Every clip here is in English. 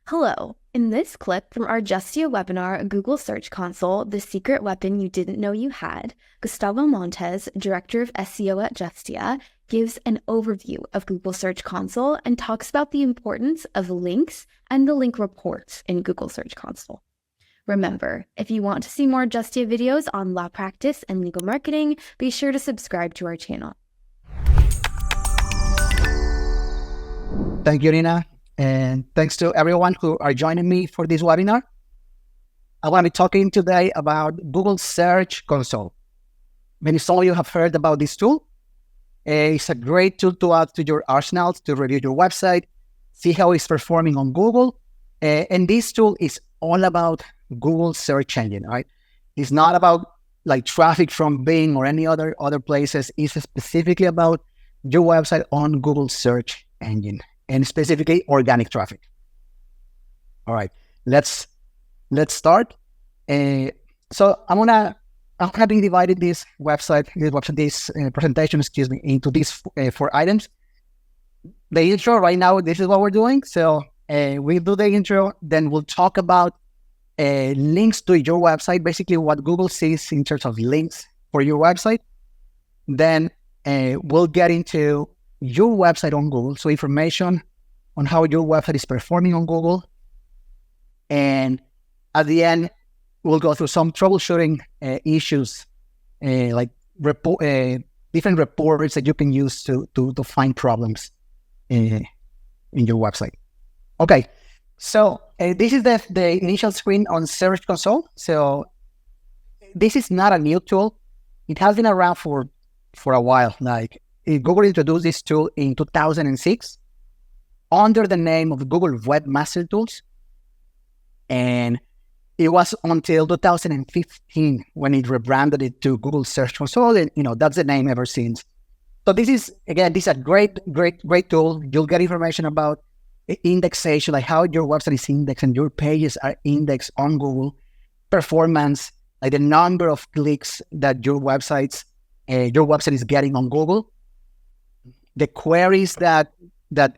Hello. In this clip from our Justia webinar, Google Search Console, the secret weapon you didn't know you had, Gustavo Montes, Director of SEO at Justia, gives an overview of Google Search Console and talks about the importance of links and the link reports in Google Search Console. Remember, if you want to see more Justia videos on law practice and legal marketing, be sure to subscribe to our channel. Thank you, Nina. And thanks to everyone who are joining me for this webinar. I want to be talking today about Google Search Console. Many of you have heard about this tool. It's a great tool to add to your arsenal to review your website, see how it's performing on Google. And this tool is all about Google search engine, right? It's not about like traffic from Bing or any other places. It's specifically about your website on Google search engine, and specifically organic traffic. All right, let's start. So I'm gonna be divided this presentation, into these 4 items. The intro right now, this is what we're doing. So we'll do the intro, then we'll talk about links to your website, basically what Google sees in terms of links for your website. Then we'll get into your website on Google, so information on how your website is performing on Google. And at the end, we'll go through some troubleshooting issues, like different reports that you can use to find problems in your website. Okay, so this is the initial screen on Search Console. So this is not a new tool. It has been around for a while. Like Google introduced this tool in 2006 under the name of Google Webmaster Tools. And it was until 2015 when it rebranded it to Google Search Console. And, that's the name ever since. So this is a great tool. You'll get information about indexation, like how your website is indexed and your pages are indexed on Google, performance, like the number of clicks that your website is getting on Google, the queries that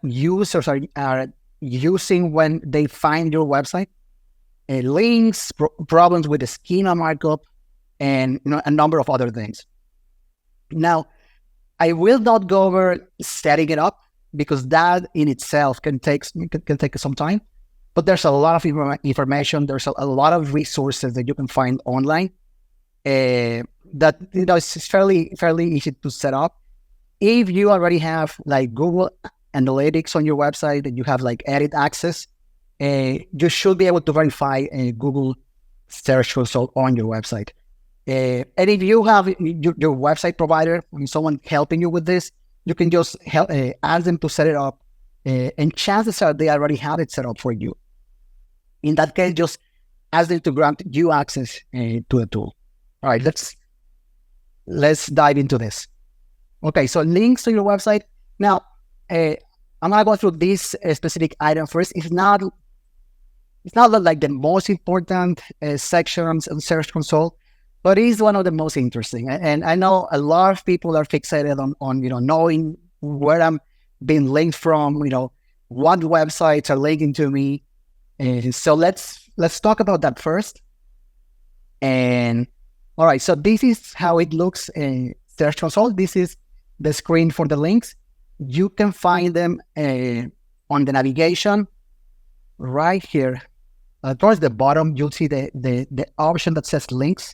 users are using when they find your website, links, problems with the schema markup, and a number of other things. Now, I will not go over setting it up because that in itself can take some time. But there's a lot of information. There's a lot of resources that you can find online. That it's fairly easy to set up. If you already have like Google Analytics on your website and you have like edit access, you should be able to verify Google Search Console on your website. And if you have your website provider and someone helping you with this, you can just ask them to set it up, and chances are they already have it set up for you. In that case, just ask them to grant you access to the tool. All right, let's dive into this. Okay, so links to your website. Now, I'm gonna go through this specific item first. It's not like the most important section on Search Console, but it is one of the most interesting. And I know a lot of people are fixated on knowing where I'm being linked from, what websites are linking to me. And so let's talk about that first. And all right, so this is how it looks in Search Console. This is the screen for the links. You can find them on the navigation right here. Towards the bottom, you'll see the option that says links.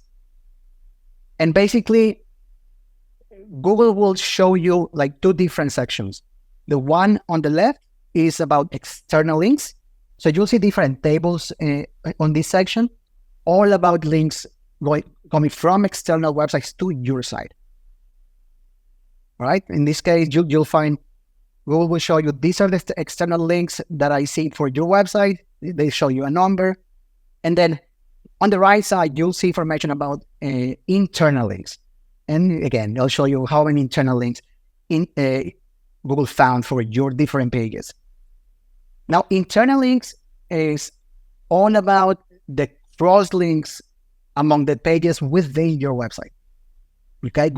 And basically, Google will show you like 2 different sections. The one on the left is about external links. So you'll see different tables on this section, all about links coming from external websites to your site. All right. In this case, you'll find Google will show you these are the external links that I see for your website. They show you a number. And then on the right side, you'll see information about internal links. And again, they'll show you how many internal links Google found for your different pages. Now, internal links is all about the cross links among the pages within your website. Okay,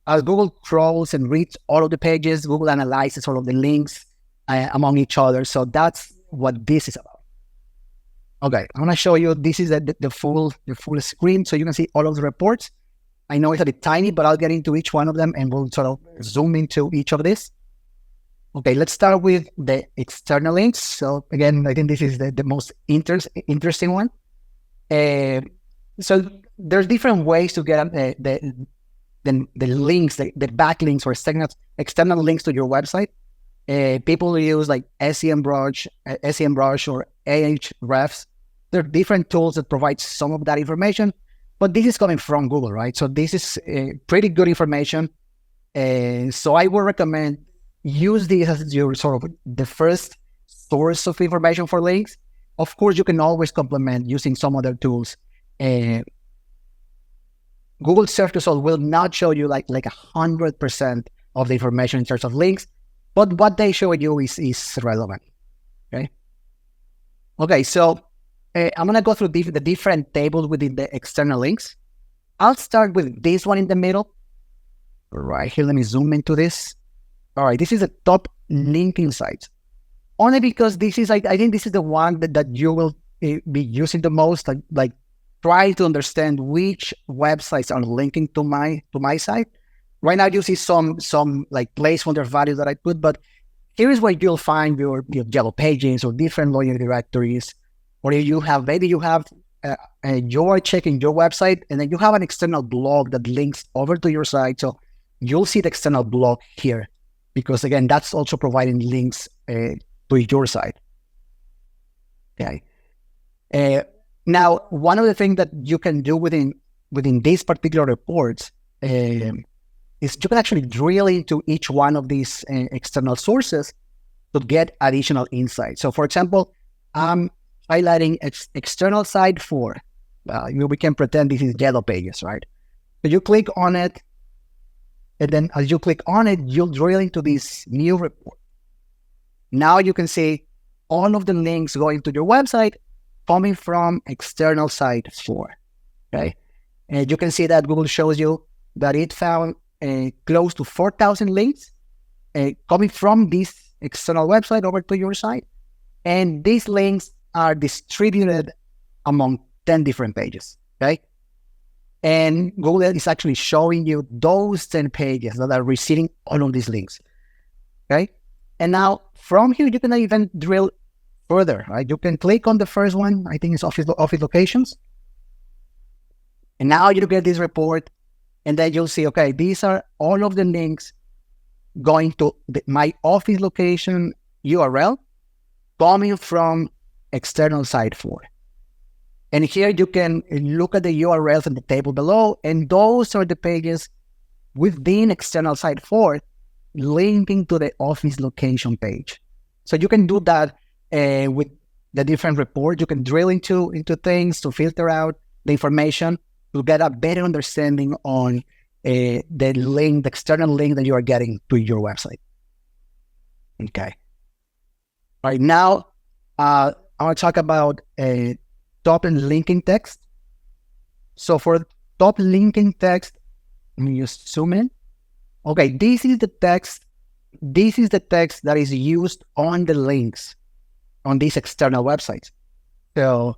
as Google crawls and reads all of the pages, Google analyzes all of the links among each other. So that's what this is about. Okay, I'm gonna show you. This is the full screen, so you can see all of the reports. I know it's a bit tiny, but I'll get into each one of them, and we'll sort of zoom into each of this. Okay, let's start with the external links. So again, I think this is the most interesting one. So there's different ways to get the links, the backlinks or external links to your website. People use like SEMrush or Ahrefs. There are different tools that provide some of that information, but this is coming from Google, right? So this is pretty good information. So I would recommend use this as your sort of the first source of information for links. Of course, you can always complement using some other tools. Google search result will not show you like 100% of the information in terms of links, but what they show you is relevant. Okay, so I'm gonna go through the different tables within the external links. I'll start with this one in the middle. Right here, let me zoom into this. All right, this is the top linking sites. Only because this is, I think this is the one that you will be using the most. Like try to understand which websites are linking to my site. Right now, you see some like placeholder values that I put, but here is where you'll find your yellow pages or different lawyer directories, or you are checking your website and then you have an external blog that links over to your site. So you'll see the external blog here, because again, that's also providing links to your site. Okay. Now, one of the things that you can do within these particular reports is you can actually drill into each one of these external sources to get additional insight. So, for example, I'm highlighting external site 4. We can pretend this is yellow pages, right? So you click on it, and then as you click on it, you'll drill into this new report. Now you can see all of the links going to your website coming from external site 4. Okay, and you can see that Google shows you that it found close to 4,000 links coming from this external website over to your site, and these links are distributed among 10 different pages. Okay, and Google is actually showing you those 10 pages that are receiving all of these links. Okay, and now from here you can even drill further. Right, you can click on the first one. I think it's office locations, and now you get this report. And then you'll see, okay, these are all of the links going to my office location URL coming from external site 4. And here you can look at the URLs in the table below, and those are the pages within external site 4 linking to the office location page. So you can do that with the different reports. You can drill into things to filter out the information to get a better understanding on the external link that you are getting to your website. Okay. All right, now I want to talk about top linking text. So for top linking text, let me just zoom in. Okay, this is the text. This is the text that is used on the links on these external websites. So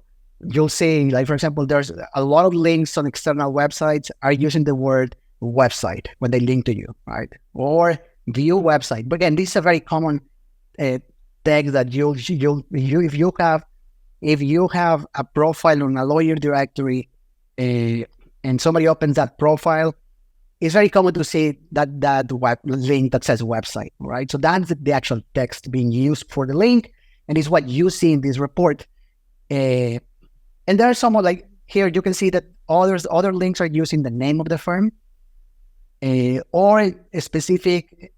you'll see, like, for example, there's a lot of links on external websites are using the word website when they link to you, right? Or view website. But again, this is a very common text that if you have a profile on a lawyer directory and somebody opens that profile, it's very common to see that web link that says website, right? So that's the actual text being used for the link, and is what you see in this report. And there are some, like here, you can see that other links are using the name of the firm or a specific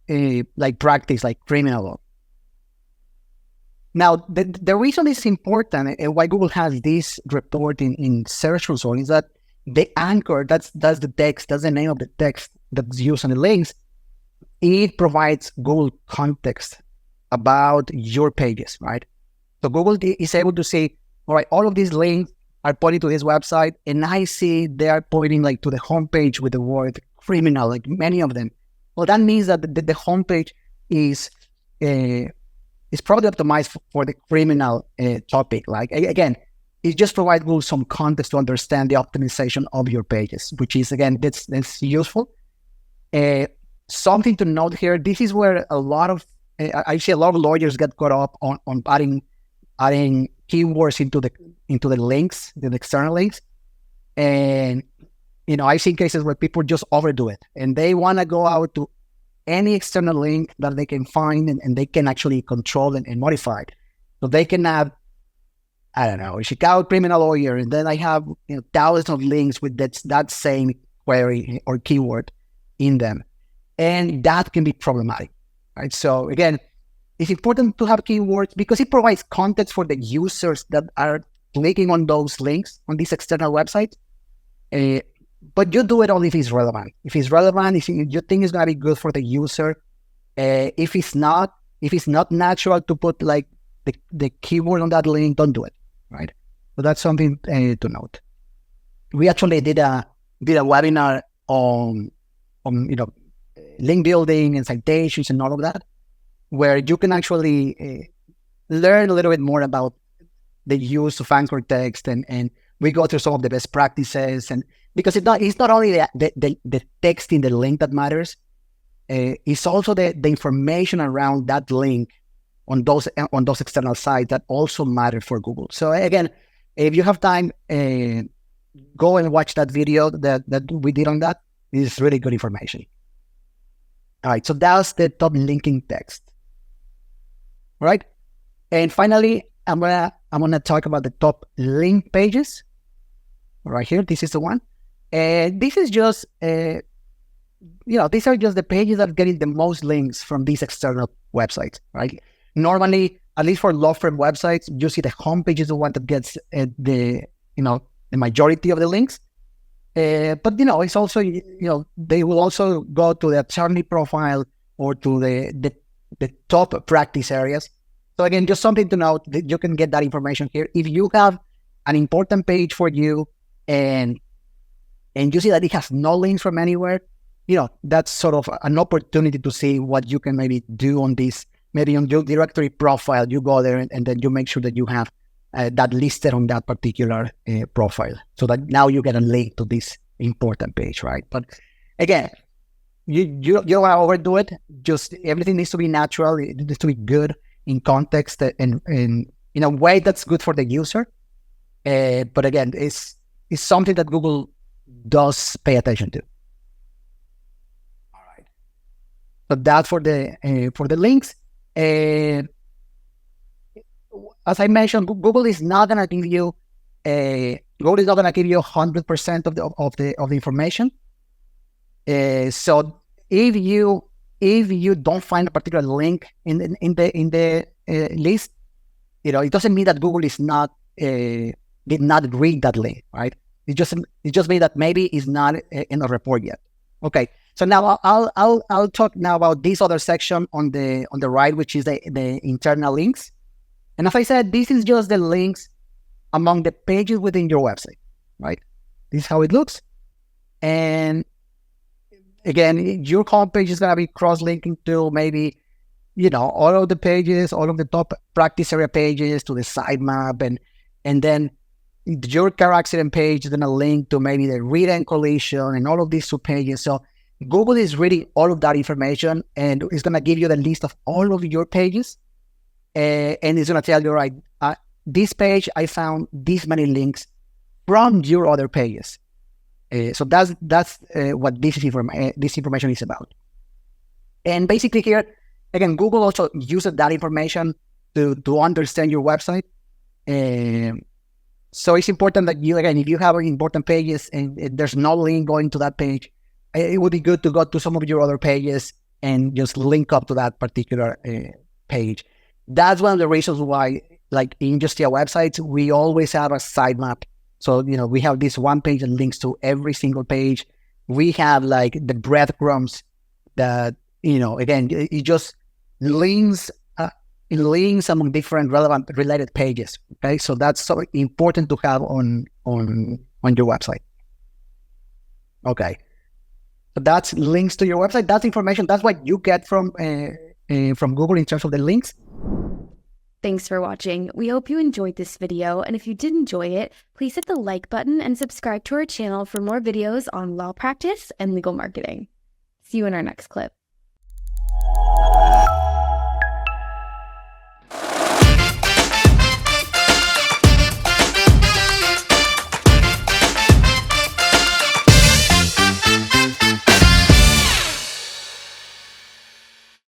like practice, like criminal law. Now, the reason it's important and why Google has this report in search result is that the anchor, that's the text, that's the name of the text that's used on the links. It provides Google context about your pages, right? So Google is able to say, all right, all of these links are pointing to this website, and I see they are pointing like to the homepage with the word criminal, like many of them. Well, that means that the homepage is probably optimized for the criminal topic. Like again, it just provides Google some context to understand the optimization of your pages, which is, again, that's useful. Something to note here, this is where a lot of, I see a lot of lawyers get caught up on adding keywords into the links, the external links. And, I've seen cases where people just overdo it and they want to go out to any external link that they can find and they can actually control and modify. So they can have, I don't know, Chicago criminal lawyer, and then I have thousands of links with that same query or keyword in them. And that can be problematic, right? So again, it's important to have keywords because it provides context for the users that are clicking on those links on these external websites. But you do it only if it's relevant. If it's relevant, if you think it's going to be good for the user, if it's not natural to put like the keyword on that link, don't do it, right? So that's something to note. We actually did a webinar on link building and citations and all of that, where you can actually learn a little bit more about the use of anchor text, and we go through some of the best practices. And because it's not only the text in the link that matters, it's also the information around that link on those external sites that also matter for Google. So again, if you have time, go and watch that video that we did on that. It's really good information. All right, so that's the top linking text. All right, and finally, I'm gonna talk about the top link pages. Right here, this is the one, and this is just these are just the pages that are getting the most links from these external websites. Right, normally, at least for law firm websites, you see the homepage is the one that gets the majority of the links. But it's also they will also go to the attorney profile or to the top practice areas. So again, just something to note that you can get that information here. If you have an important page for you and you see that it has no links from anywhere, that's sort of an opportunity to see what you can maybe do on this. Maybe on your directory profile, you go there and then you make sure that you have that listed on that particular profile, so that now you get a link to this important page, right? But again, you don't want to overdo it. Just everything needs to be natural. It needs to be good in context and in a way that's good for the user. But again, it's something that Google does pay attention to. All right. So that's for the links. As I mentioned, Google is not going to give you 100% of the information. So if you don't find a particular link in the list, it doesn't mean that Google did not read that link, right? It just means that maybe it's not in a report yet. Okay, so now I'll talk now about this other section on the right, which is the internal links. And as I said, this is just the links among the pages within your website, right? This is how it looks. And again, your homepage is going to be cross-linking to maybe, all of the pages, all of the top practice area pages, to the sitemap, and then your car accident page is going to link to maybe the read and collision and all of these subpages. So Google is reading all of that information and it's going to give you the list of all of your pages. And it's going to tell you, right, this page, I found this many links from your other pages. So that's what this information is about. And basically here, again, Google also uses that information to understand your website. So it's important that if you have important pages and there's no link going to that page, it would be good to go to some of your other pages and just link up to that particular page. That's one of the reasons why, like in Justia websites, we always have a sitemap. So, we have this one page that links to every single page. We have like the breadcrumbs that, again, it just links among different relevant related pages. Okay. So that's so important to have on your website. Okay. So that's links to your website. That's information. That's what you get from Google in terms of the links. Thanks for watching. We hope you enjoyed this video, and if you did enjoy it, please hit the like button and subscribe to our channel for more videos on law practice and legal marketing. See you in our next clip.